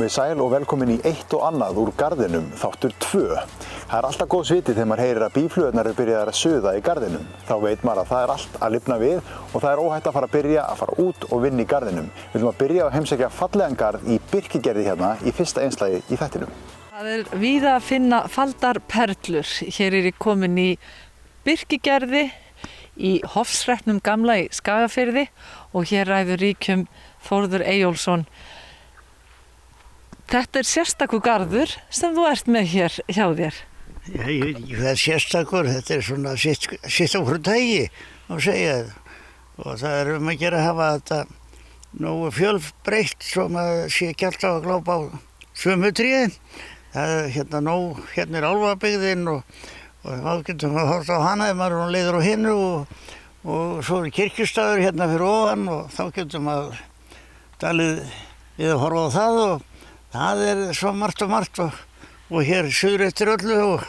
Komið sæl og velkomin í eitt og annað úr garðinum, þáttur 2. Það alltaf góð sviti þegar maður heyrir að býflugurnar eru byrjaðar að suða í garðinum. Þá veit maður að það allt að lifna við og það óhætt að fara út og vinna í garðinum. Við viljum að byrja að heimsækja fallegan garð í Birkigerði hérna í fyrsta einslagi í þættinum. Það víða að finna faldar perlur. Hér ég komin í Birkigerði í Hofshreppnum gamla í Skagafirði og hér ræður ríkjum Þórður Eyjólfsson. Þetta sérstakur garður sem þú ert með hér hjá þér. Já, ég veit ekki hvað sérstakur, þetta svona sitt okkur tægi, má segja. Og það að gera að hafa þetta nógu fjölbreytt svo maður sé ekki alltaf að glápa á sömu tréin. Það hérna nóg, hérna Álfabyggðin og þá getum við að horfa á hana ef maður leiður á hinu og svo kirkjustaður hérna fyrir ofan og þá getum maður dalið við að horfa á það og það svo margt og hér suður eftir öllu og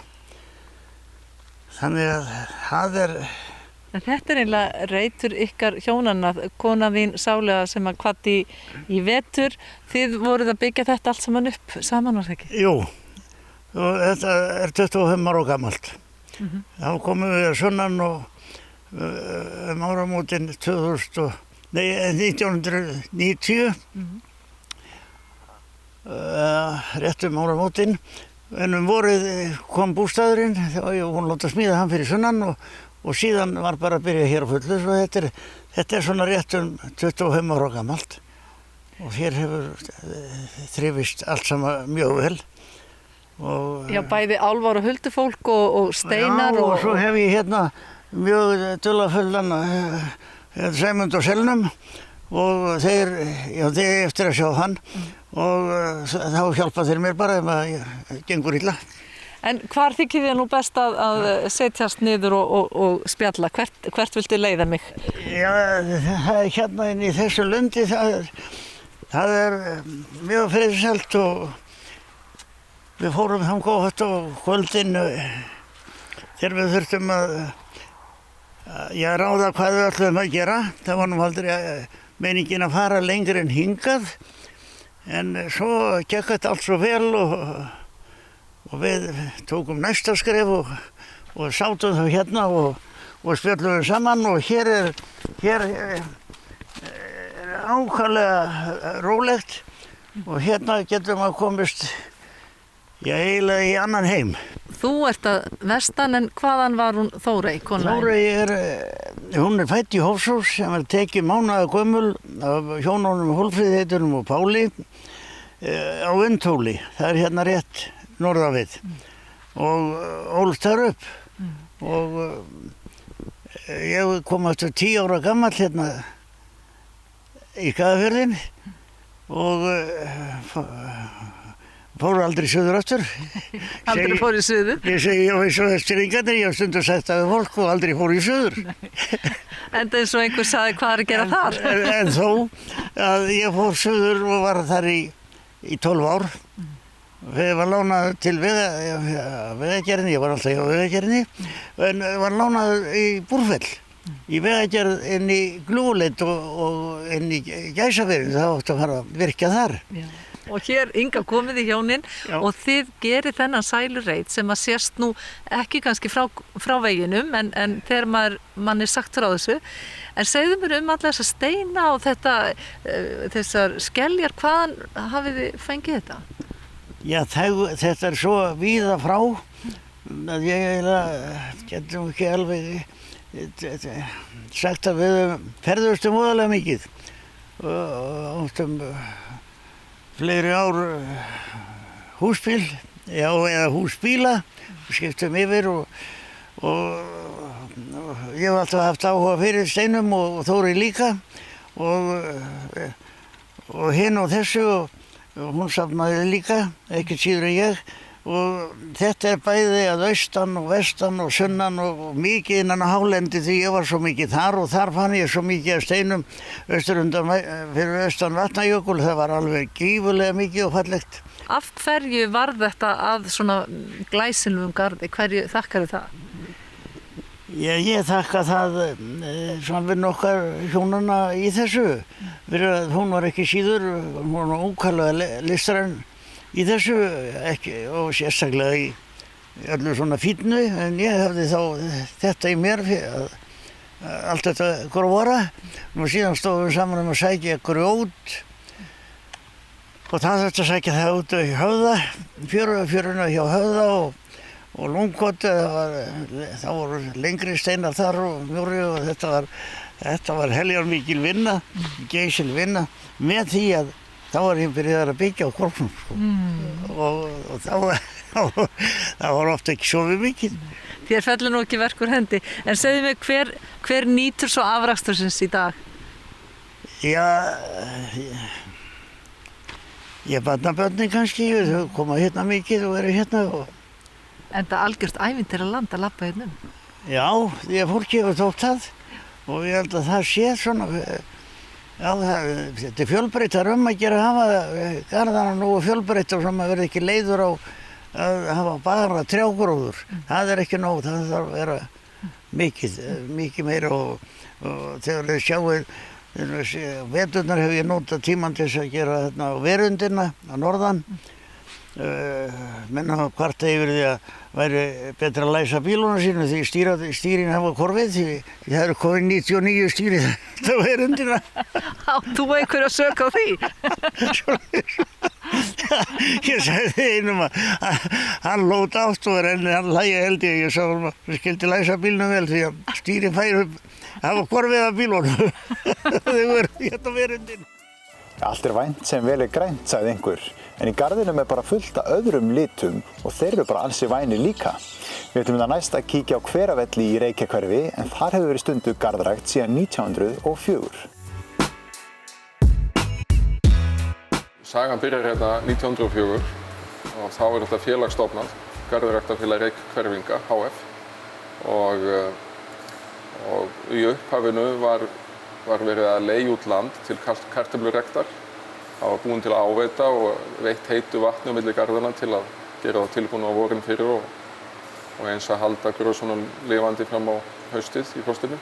þannig að það En þetta eiginlega reitur ykkar hjónanna, kona þín sálega sem að kvaddi í vetur. Þið voruð að byggja þetta allt saman upp saman, var það ekki? Jú, og þetta 25 ára gamalt. Þá komum við að sunnan og áramótin 1990, rétt áramótin. En vorið kom bústaðurinn og hún láta smíða hann fyrir sunnan og síðan var bara að byrja hér á fullu. Svo þetta svona rétt 25 ára gamalt og hér hefur þrifist allt saman mjög vel. Já, bæði álfar og huldufólk og steinar. Já, og svo hef ég hérna mjög dularfullan Sæmund og Selnum og þeir eftir að sjá hann og þá hjálpa þeir mér bara ef það gengur illa. En hvar þykir þér nú best að setjast niður og spjalla? Hvert viltu leiða mig? Já, það hérna inn í þessu lundi, það mjög friðsælt og við fórum þangað oft á kvöldin þegar við þurftum að ráða hvað við ætluðum að gera. Það var nú aldrei meiningin að fara lengur en hingað, en svo gekk þetta allt svo vel og við tókum næsta skref og sátum þá hérna og spjöllum saman og hér er ákaflega rólegt og hérna getum við komist eiginlega í annan heim. Þú ert að vestan, en hvaðan var hún Þórey, konan? Þórey hún fædd í Hofsós sem tekið mánaða gömul af hjónunum Hólmfríði og Páli á Undhóli. Það hérna rétt norðan við og ólst þar upp og ég kom eftir 10 ára gamall hérna í Skagafjörðinn og fór aldrei suður aftur. Aldrei fór í suður? Ég segi, já, eins og Vestfirðingarnir, ég hef stundum sagt það við fólk og aldrei fór í suður. En eins og einhver sagði, hvað að gera þar? En þó að ég fór suður og var þar í 12 ár. Við var lánað til vegagerðinni, ég var alltaf hjá vegagerðinni, en var lánað í Búrfell, í vegagerð inn í Glúleit og inn í Gæsafirði, það átti að fara að virkja þar. Já. Og hér Inga komið í hjónin. Já. Og þið gerir þennan sælureit sem að sést nú ekki kannski frá veginum en þegar mann sagt frá þessu. En segðu mér alla þessa steina og þessar skeljar, hvaðan hafið þið fengið þetta? Já, þetta svo víða frá að ég getum ekki alveg sagt að við ferðustum voðalega mikið og áttum fleiri ár húsbíl, eða húsbíla, skiptum yfir og ég hef alltaf haft áhuga fyrir steinum og Þórey líka og hinn og þessu og hún safnaði líka, ekki síður en ég og þetta bæði að austan og vestan og sunnan og mikið innan á hálendi því ég var svo mikið þar og þar fann ég svo mikið af steinum fyrir austan Vatnajökul. Það var alveg gífurlega mikið og fallegt. Af hverju var þetta að svona glæsilegum garði? Hverju þakkarðu það? Ég þakka það samvinnu okkar hjónanna í þessu. fyrir að hún var ekki síður, hún var ókvæðlega listræn í þessu, ekki, og sérstaklega í öllu svona fínnu, en ég hafði þá þetta í mér að allt þetta grófara. Nú síðan stóðum við saman að sækja grjót og það þurfti að sækja það út í Höfða, fjöruna hjá Höfða og Lungkoti, það voru lengri steinar þar og mjóri og þetta var heljarmikil vinna, geysil vinna, með því að þá var ég byrjaður að byggja á Hvolpnum, sko. Og það var ofta ekki sofið mikið. Þér fellur nú ekki verk úr hendi, en segðu mig hver nýtur svo afrakstursins í dag? Já, barnabörnin kannski, þau koma hérna mikið og eru hérna. En það algjört ævintýra land að labba hérna um. Já, því að fólki hefur tókt það og ég held að það sé svona, já, þetta er fjölbreyttar að gera að hafa garðana nógu fjölbreytt og svona verði ekki leiður á að hafa bara trjágróður. Það er ekki nóg, það þarf að vera mikið meira og þegar þið sjáuð, veturnar hef ég notað tímann til þess að gera þarna á verundina á norðan. Menn hafa kvartað yfir því að væri betra að læsa bílunum sínu því stýrin hafa korfið því það eru komin 99 stýrið á verundina. Átt þú einhverja sök á því? Ég sagði einum að hann lót ástóður en hann hlæja held ég sá hann að skildi læsa bílunum vel því að stýrin færi hafa korfið af bílunum. Þau voru hérna á verundinu. Allt er vænt sem vel er grænt, sagði einhver, en í garðinum er bara fullt af öðrum litum og þeir eru bara ansi vænir líka. Við ætlum næst að kíkja á Hveravelli í Reykjahverfi, en þar hefur verið stunduð garðrækt síðan 1904. Sagan byrjar hérna 1904 og þá er þetta félag stofnað, Garðræktarfélag Reykjahverfinga, HF, og í upphafinu var verið að leigja út land til kartöfluræktar. Það var búin til að áveita og veitt heitu vatni á milli garðana til að gera það tilbúin á vorin fyrir og eins að halda grösunum lifandi fram á haustið í frostinu.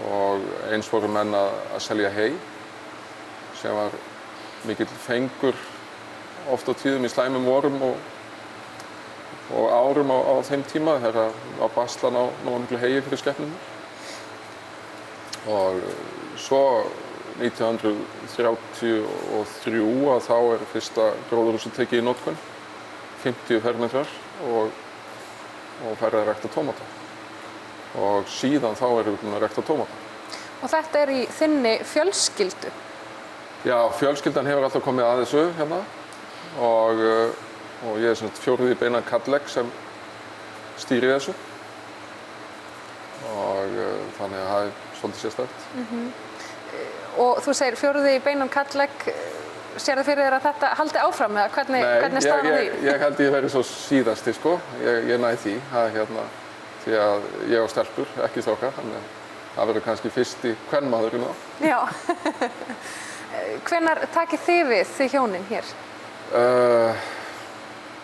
Og eins voru menn að selja hey, sem var mikill fengur oft á tíðum í slæmum vorum og árum á þeim tíma þegar var baslan á nógu miklu heyi fyrir skepnurnar. Og svo 1933 að þá er fyrsta gróðurhúsið tekið í notkun, 50 fermetrar og farið að rækta tómata. Og síðan þá erum við búin að rækta tómata. Og þetta er í þinni fjölskyldu? Já, fjölskyldan hefur alltaf komið að þessu hérna og ég er svona fjórði beinan karllegg sem stýri þessu. Og þannig að það er svolítið sérstakt. Og þú segir fjórði beinan karllegg, sérðu fyrir þér að þetta haldi áfram eða hvernig staðan því? Nei, ég held ég verið svo síðasti sko, ég næði því, því að ég á stelpur, ekki strákar, þannig að það verður kannski fyrsti kvenmaðurinn á. Já. Hvenær takið þið við, þið hjónin hér?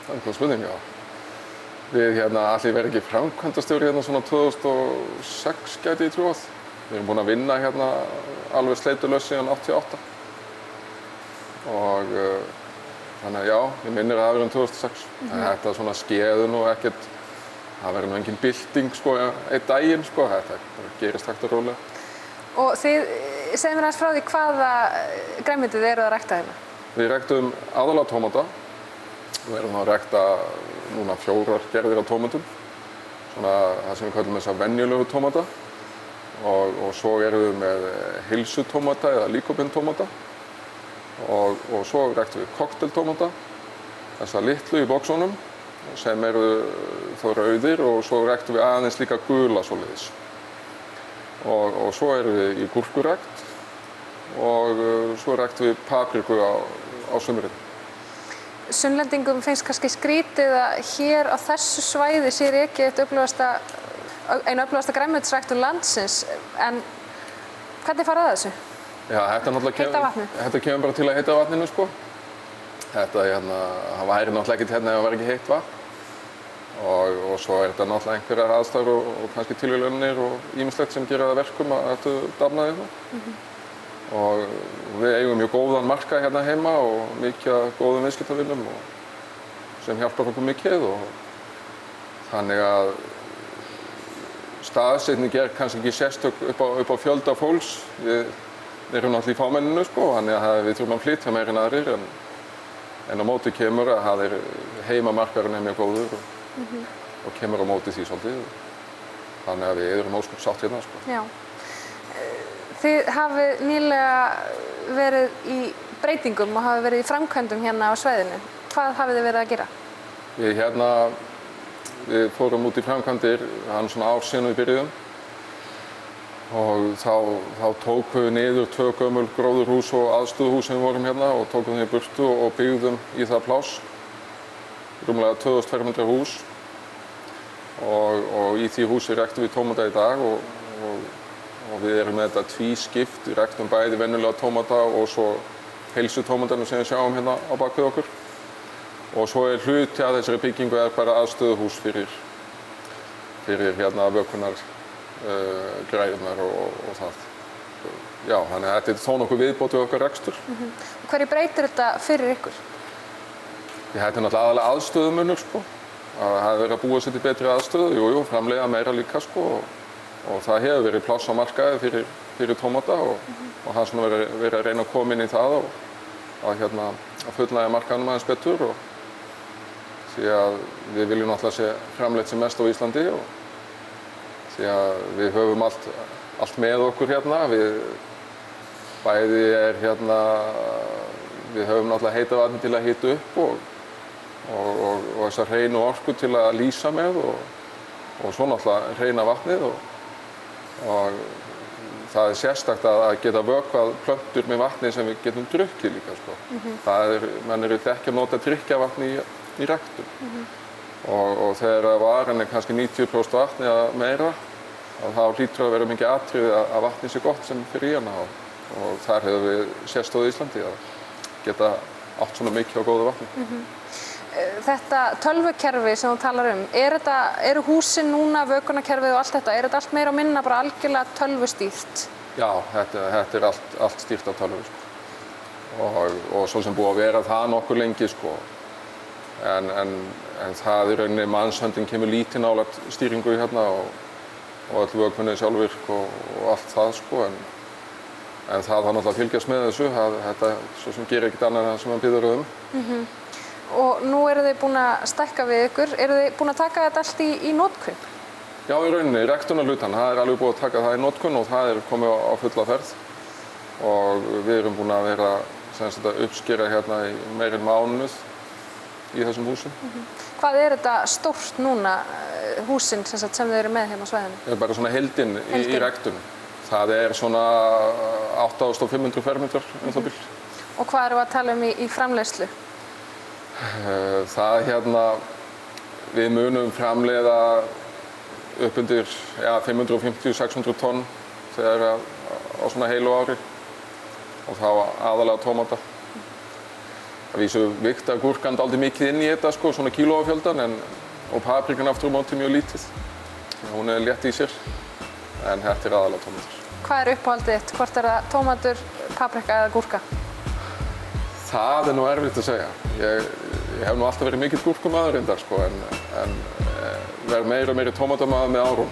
Það er góð spurning, já. Við allir verið ekki framkvæmdastjóri hérna svona 2006 gæti ég trúað. Við erum búin að vinna hérna alveg sleitulaust síðan 88. Og þannig að já, ég minnir að það verið 2006. Þetta svona skeðu nú ekkert, það verið nú engin bylting sko, einn daginn sko, þetta gerist hægt og rólega. Og þið segðu mér aðeins frá því hvaða grænmetið þið eruð að rækta hérna? Við ræktum aðallega tómata. Við erum að rækta núna 4 gerðir af tómatum, svona það sem við kallum þessa venjulegu tómata. Og svo erum við með heilsutómata eða líkópintómata og svo ræktum við kokteltómata, þessa litlu í boxunum sem eru þó rauðir og svo ræktum við aðeins líka gula svoleiðis. Og svo erum við í gúrkurækt og svo ræktum við papriku á sumrin. Sunnlendingum finnst kannski skrítið að hér á þessu svæði sé rekið einu öflugasta grænmetisræktun landsins, en hvernig farið þessu? Já, þetta kemur bara til að heita vatninu sko. Það væri náttúrulega ekkert hérna ef það var ekki heitt vatn. Og svo er þetta náttúrulega einhverjar aðstæður og kannski tilviljunir og ýmislegt sem gera það verkum að þetta dafnaði hérna. og við eigum mjög góðan markað hérna heima og mikið af góðum viðskiptavinum sem hjálpar okkur mikið og þannig að staðsetning kannski ekki sérstök upp á fjölda fólks. Við erum náttúrulega í fámenninu sko, þannig að við þurfum að flytja meira en aðrir en á móti kemur að heimamarkaðurinn mjög góður og kemur á móti því svolítið. Þannig að við erum ósköp sátt hérna sko. Já. Þið hafið nýlega verið í breytingum og hafið verið í framkvæmdum hérna á svæðinu. Hvað hafið þið verið að gera? Við fórum út í framkvæmdir, svona ár síðan við byrjuðum og þá tókum við niður 2 gömul gróðurhús og aðstöðuhús sem við vorum hérna og tókum þau í burtu og byggðum í það pláss, rúmlega 2000 fermetra hús og í því húsi ræktum við tómata í dag og við erum með þetta tvískipt, við ræktum bæði venjulega tómata og svo heilsutómatana sem við sjáum hérna á bak við okkur. Og svo hluti af þessari byggingu bara aðstöðuhús fyrir hérna vökunar græðurnar og það. Já, þannig að þetta þó nokkuð viðbót við okkar rekstur. Hverju breytir þetta fyrir ykkur? Þetta náttúrulega aðalega aðstöðumunur sko. Það hefur verið að búa sér til betri aðstöðu, jú, framleiða meira líka sko og það hefur verið pláss á markaði fyrir tómata og það svona verið að reyna að koma inn í það og að fullnægja markaðnum aðeins betur og því að við viljum náttúrulega sé framleitt sem mest á Íslandi og því að við höfum allt með okkur hérna. Við höfum náttúrulega heita vatni til að hita upp og þessar hreinu orku til að lýsa með og svo náttúrulega hreina vatnið og það sérstakt að geta vökvað plöntur með vatni sem við getum drukkið líka sko. Menn eru ekki að nota drykkjarvatni í ræktun og þegar varan kannski 90% vatni eða meira þá hlýtur að vera mikið atriði að vatni sé gott sem fyrir í hana og þar hefur við sérstöðu í Íslandi að geta allt svona mikið á góðu vatni. Þetta tölvukerfi sem þú talar eru húsin núna, vökunarkerfið og allt þetta, er þetta allt meira og minna bara algjörlega tölvustýrt? Já, þetta er allt stýrt af tölvu sko. Og svo sem búið að vera það nokkuð lengi sko. En það í rauninni mannshöndin kemur lítið nálægt stýringu hérna og öll vökvunnið sjálfvirk og allt það sko. En það náttúrulega að fylgjast með þessu, þetta svo sem gerir ekkert annað en það sem maður biður um. Og nú eru þið búin að stækka við ykkur, eru þið búin að taka þetta allt í notkun? Já, í rauninni, ræktunarhlutann, það alveg búið að taka það í notkun og það komið á fulla ferð og við erum búin að vera uppskera hérna í meira en mánuð í þessum húsum. Hvað er þetta stórt núna, húsin sem þið eru með hérna á svæðinu? Það er bara svona heildin í ræktun. Það er svona 8500 fermetrar það bil. Og hvað erum við að tala um í framleiðslu? Við munum framleiða upp undir 550-600 tonn þegar á svona heilu ári og þá aðalega tómata. Það vísu vigtar gúrkan dálítið mikið inn í þetta sko, svona kílóafjöldan og paprikan aftur á móti mjög lítið. Hún er létt í sér en þetta er aðalega tómatur. Hvað er uppáhaldið þitt? Hvort er það tómatur, paprika eða gúrka? Það er nú erfitt að segja. Ég hef nú alltaf verið mikill gúrkumaður reyndar sko, en verð meira og meiri tómatamaður með árum.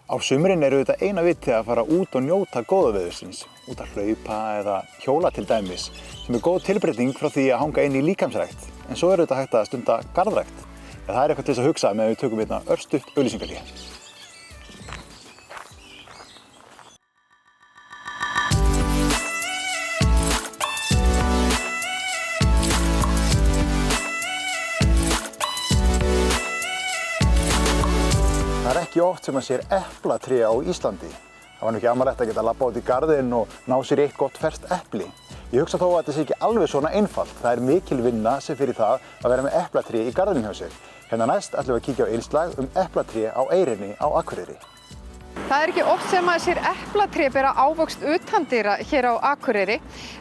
Á sumrin eru þetta eina vitið að fara út og njóta góða veðursins, út að hlaupa eða hjóla til dæmis, sem er góð tilbreyting frá því að hanga inn í líkamsrækt. En svo er þetta hægt að stunda garðrækt. Það er eitthvað til þess að hugsa meðan við tökum hérna örstutt auglýsingahlé. Það er ekki oft sem maður sér eplatré á Íslandi. Það var nú ekki amalegt að geta labba út í garðinn og ná sér eitt gott ferskt epli. Ég hugsa þó að þetta sé ekki alveg svona einfalt. Það er mikil vinna sem fyrir það að vera með eplatré í garðinum hjá sér. Hérna næst ætlum við að kíkja á innslag eplatré á Eyrinni á Akureyri. Það er ekki oft sem maður sér eplatré bera ávöxt utandyra hér á Akureyri,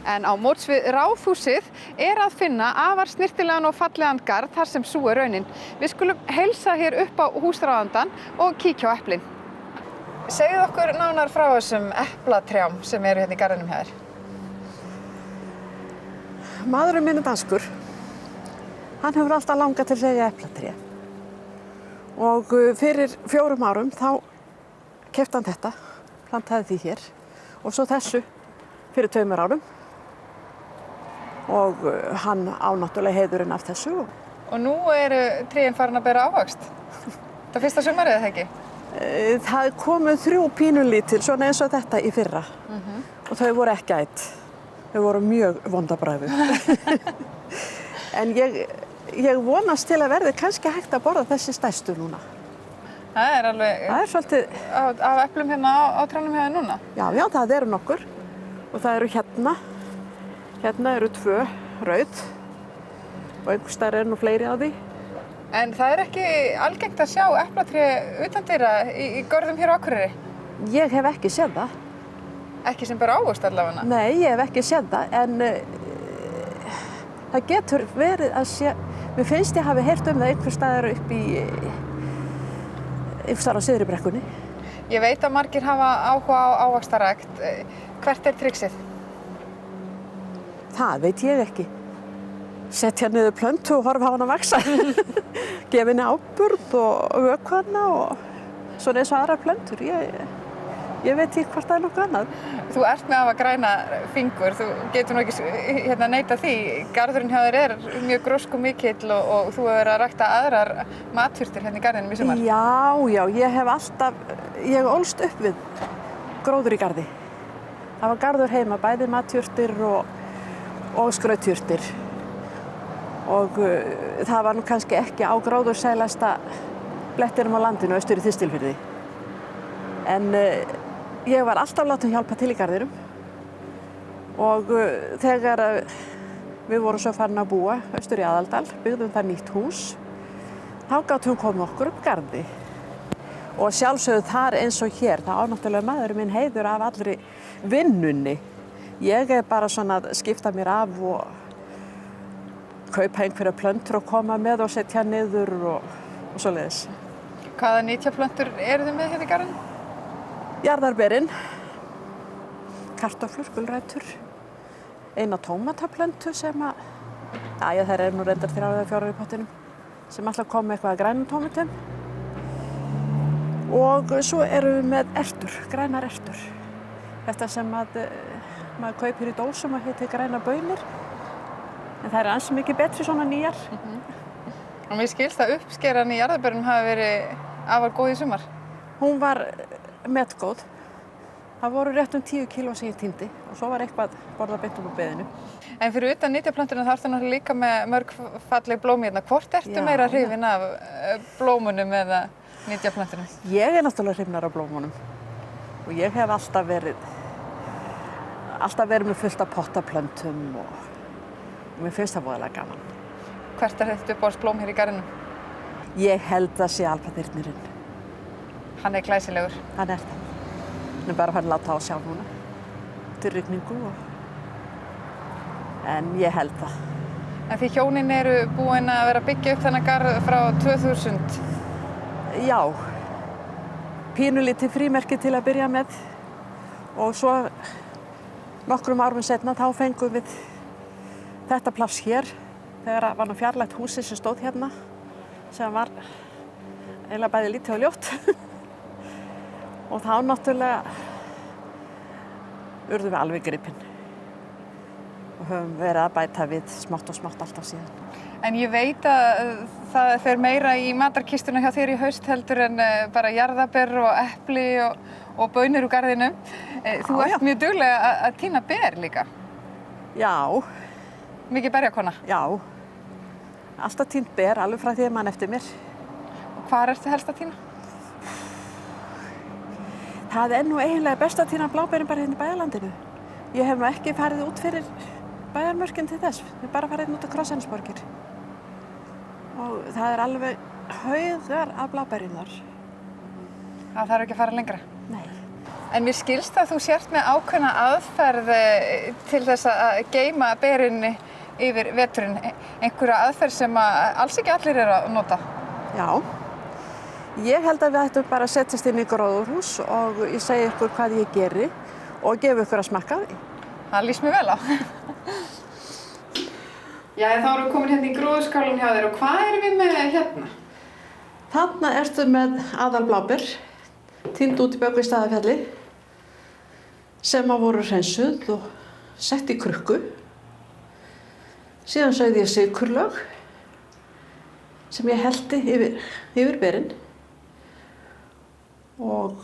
en á móts við Ráðhúsið er að finna afar snyrtilegan og fallegan garð þar sem sú er raunin. Við skulum heilsa hér upp á húsráðandann og kíkja á eplin. Segðu okkur nánar frá þessum eplatrjám sem eru hérna í garðinum hjá þér. Maðurinn minn danskur. Hann hefur alltaf langað til að segja eplatré. Og fyrir 4 árum þá keypti hann þetta, plantaði því hér. Og svo þessu fyrir 2 árum. Og hann á náttúrulega heiðurinn af þessu. Og nú eru trén farin að bera ávöxt. Það fyrsta sumarið, eða ekki? Það komu 3 pínulítil, svona eins og þetta í fyrra. Og þau voru ekki ætt. Þau voru mjög vondabragðið. En ég vonast til að verði kannski hægt að borða þessi stærstu núna. Það er alveg... Það er svolítið... Af eplum hérna á trjánum hjá þér núna? Já, það eru nokkur. Og það eru hérna. Hérna eru 2 rauð. Og einhvers staðar eru nú fleiri á því. En það er ekki algengt að sjá eplatré utandyra í görðum hér á Akureyri? Ég hef ekki séð það. Ekki sem ber ávöxt allavega? Nei, ég hef ekki séð það, en það getur verið að sé... Mér finnst ég hafi heyrt það einhvers staðar upp í... einhvers staðar á Syðribrekkunni. Ég veit að margir hafa áhuga á ávaxtarækt. Hvert er trixið? Það veit ég ekki. Setja niður plöntu og horfa á hana vaxa. Gefa henni áburð og vökva hana og svona eins og aðrar plöntur. Ég veit ekki hvort það er nokkuð annað. Þú ert með að hafa græna fingur, þú getur nú ekki neita því. Garðurinn hjá þér er mjög gróskumikill og þú hefur verið að rækta aðrar matjurtir hérna í garðinum í sumar. Já, ég ólst upp við gróður í garði. Það var garður heima, bæði matjurtir og skrautjurtir. Og það var nú kannski ekki á gróðursælasta blettinum á landinu austur í Þistilfirði. En ég var alltaf látin hjálpa til í garðinum. Og þegar við vorum svo farin að búa austur í Aðaldal, byggðum það nýtt hús, þá gátum við komið okkur upp garði. Og sjálfsögðu þar eins og hér, það ánáttúrulega maðurinn minn heiður af allri vinnunni. Ég er bara svona að skipta mér af og kaupa einhverja plöntur og koma með og setja niður og svoleiðis. Hvaða nytjaplöntur eru þið með hérna í garðinum? Jarðarberin, kartöflur, gulrætur, eina tómataplöntu sem að, þær eru nú reyndar 3 eða 4 í pottinum, sem alltaf kom með eitthvað að grænum tómatum. Og svo erum við með ertur, grænar ertur. Þetta sem maður kaupir í dósum og heitir græna baunir. En það er ansi mikið betri svona nýjar. Og mér skilst að uppskeran í jarðarberunum hafi verið afar góð í sumar. Hún var metgóð. Það voru rétt 10 kíló sem ég týndi og svo var eitthvað borðað beint upp á beðinu. En fyrir utan nytjaplönturinn þá ertu náttúrulega líka með mörg falleg blóm hérna. Hvort ertu meira hrifin af blómunum eða nytjaplöntunum? Ég er náttúrulega hrifnar af blómunum. Og ég hef alltaf verið með fullt af pottaplöntum og mér finnst það voðalega gaman. Hvert er þitt uppáhaldsblóm hér í garðinum? Ég held að sé alpaþyrnirinn. Hann er glæsilegur. Hann er það. Hann er bara farin að láta á sjá núna. Til rigningu en ég held það. En því hjónin eru búin að vera að byggja upp þennan garð frá 2000? Já. Pínulítið frímerki til að byrja með og svo nokkrum árum seinna þá fengum við þetta pláss hér þegar var nú fjarlægt húsið sem stóð hérna sem var eiginlega bæði lítið og ljótt og þá náttúrulega urðum við alveg gripin og höfum verið að bæta við smátt og smátt alltaf síðan. En ég veit að það fer meira í matarkistuna hjá þér í haust heldur en bara jarðaber og epli og baunir úr garðinu. Þú ert mjög duglega að tína ber líka. Já. Mikið berjakona? Já. Alltaf tínt ber, alveg frá því að mann eftir mér. Og hvar ertu helst að tína? Það er nú eiginlega best að tína bláberin bara hérna í bæjarlandinu. Ég hef nú ekki farið út fyrir bæjarmörkin til þess. Ég bara farið út á Krossensborgir. Og það er alveg haugar af bláberinn þar. Það þarf ekki að fara lengra? Nei. En mér skilst að þú sért með ákveðna aðferð til þess að geyma berin yfir veturinn. Einhverja aðferð sem alls ekki allir eru að nota. Já. Ég held að við ættum bara að setjast inn í gróðurhús og ég segi ykkur hvað ég geri og gefa ykkur að smakka því. Það líst mér vel á. Já, þá erum við komin hérna í gróðurskálinn hjá þér og hvað erum við með hérna? Þarna ertu með aðalbláber, tínd út í Böggvi Staðarfjalli, sem að voru hreinsuð og sett í krukku. Síðan sauði ég sykurlög sem ég hellti yfir berin. Og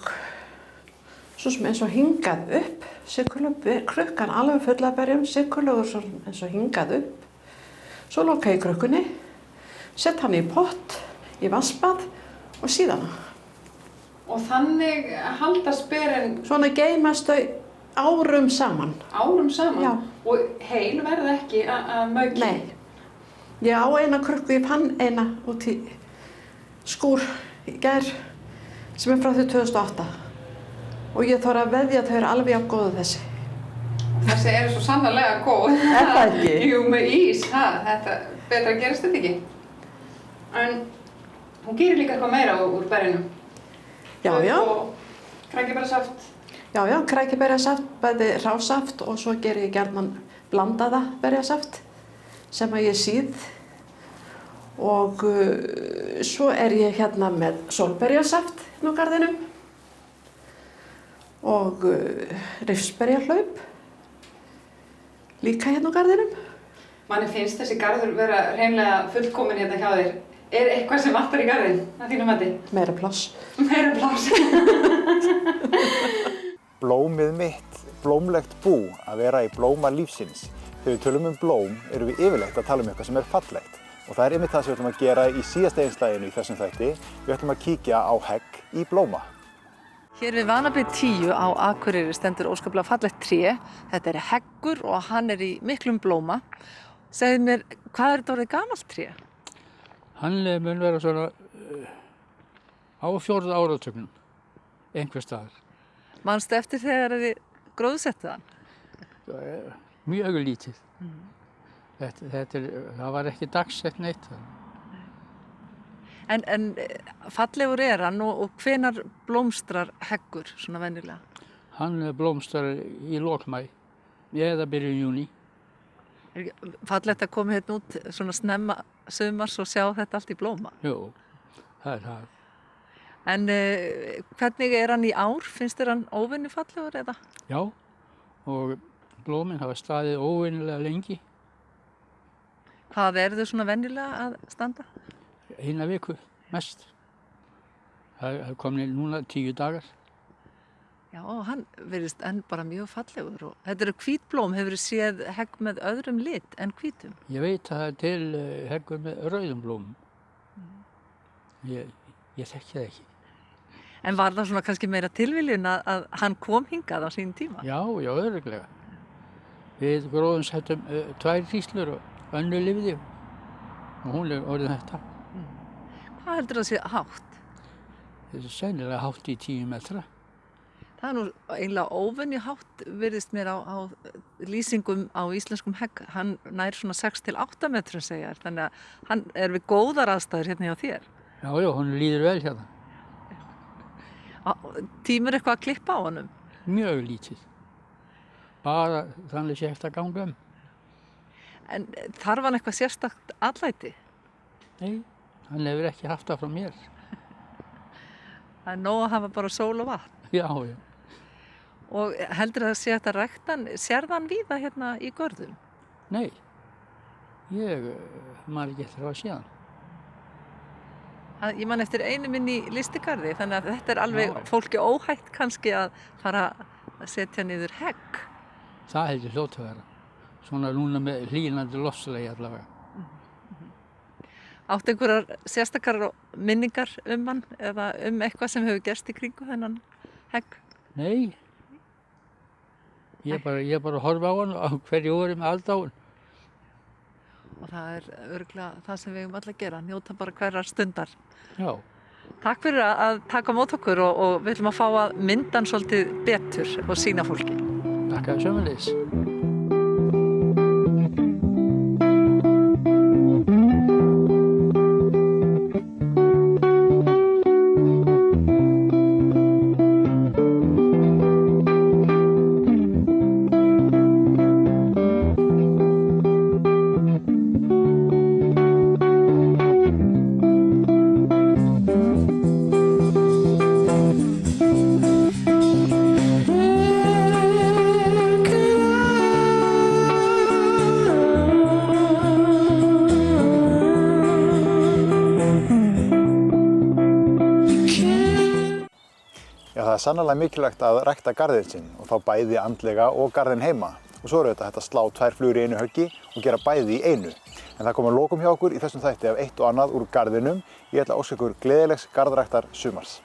svo sem eins og hingað upp, krukkan alveg full af berjum, sykurlögur eins og hingað upp. Svo loka ég krukkunni, sett hann í pott, í vatnsbað og síðan. Og þannig haldast berin... Svona geymast þau árum saman. Árum saman? Já. Og heil verða ekki að mauki? Nei. Ég á eina krukku, ég fann eina út í skúr í gær sem frá því 2008. Og ég þarf að veðja að þau eru alveg jafn góð þessi. Þessi eru svo sannarlega góð. Er það ekki? Jú, með ís, þetta betra gerist þetta ekki. En hún gerir líka eitthvað meira úr berjunum. Já, já. Og krækiberjasaft. Já, krækiberjasaft, bæði hrásaft og svo gerir ég gjarnan blandaða berjasaft sem að ég síð. Og svo er ég hérna með sólberjasaft á garðinum og rifsberjahlaup líka hérna á garðinum. Manni finnst þessi garður vera hreinlega fullkomin hérna hjá þér. Er eitthvað sem vantar í garðinn, að þínu mati? Meira pláss. Meira pláss. Blómið mitt, blómlegt bú, að vera í blóma lífsins. Þegar við tölum blóm erum við yfirleitt að tala eitthvað sem er fallegt. Og það er einmitt það sem við ætlum að gera í síðasta einslaginu í þessum þætti. Við ætlum að kíkja á hegg í blóma. Hér við Vanabyggð 10 á Akureyri stendur óskaplega fallegt tré. Þetta er heggur og hann er í miklum blóma. Segðu mér, hvað er þetta orðið gamalt tré? Hann mun vera svona á 4. áratugnum, einhvers staðar. Manstu eftir þegar þið gróðsettu hann? Mjög lítið. Það var ekki dagsett neitt. En fallegur er hann og hvenær blómstrar heggur svona venjulega? Hann blómstrar í lok maí eða byrjun júní. Er ekki fallegt að koma hérna út svona snemma sumars og sjá þetta allt í blóma? Jú, það er það. En hvernig er hann í ár? Finnst þér hann óvenju fallegur eða? Já, og blómin hafa staðið óvenjulega lengi. Hvað er þau svona venjulega að standa? Eina viku, mest. Það komin núna 10 dagar. Já, hann virðist enn bara mjög fallegur. Og þetta eru hvítblóm, hefur þið séð hegg með öðrum lit en hvítum? Ég veit að það er til heggur með rauðum blómum. Ég þekki það ekki. En var það svona kannski meira tilviljun að hann kom hingað á sínum tíma? Já, örugglega. Við gróðum settum 2 hríslur og önnur lifði og hún er orðin þetta. Hvað heldur það sé hátt? Þetta er sennilega hátt í 10 metra. Það er nú eiginlega óvenju hátt virðist mér á lýsingum á íslenskum hegg. Hann nær svona 6 til 8 metrum segja þér, þannig að hann er við góðar aðstæður hérna hjá þér. Já, hún líður vel hérna. Tímur eitthvað að klippa á honum? Mjög lítið. Bara þannig sé eftir að ganga En þarf hann eitthvað sérstakt atlæti? Nei, hann hefur ekki haft það frá mér. Það er nóg að hafa bara sól og vatn. Já. Og heldur það sé þetta ræktan, sérð hann víða hérna í görðum? Nei, ég man ekki eftir að sé hann. Ég man eftir einu minn í Lystigarði, þannig að þetta er alveg fólki óhætt kannski að fara að setja niður hegg. Það heldur hljótt að vera. Svona núna með hlýnandi loftslagi allavega. Áttu einhverjar sérstakar minningar hann eða eitthvað sem hefur gerst í kringu þennan hegg? Nei. Ég bara horfa á hann á hverju orði með aldáin. Og það er örugglega það sem við eigum öll að gera, njóta bara hverjar stundar. Já. Takk fyrir að taka á móti okkur og við ætlum að fá að mynda hann svolítið betur og sýna fólki. Takk að sömuleiðis. það er sannarlega mikilvægt að rækta garðinn sinn og þá bæði andlega og garðinn heima. Og svo þetta hægt að slá 2 flugur í einu höggi og gera bæði í einu. En það komur lokum hjá okkur í þessum þætti af eitt og annað úr garðinum. Ég ætla að óska ykkur gleðilegs garðræktar sumars.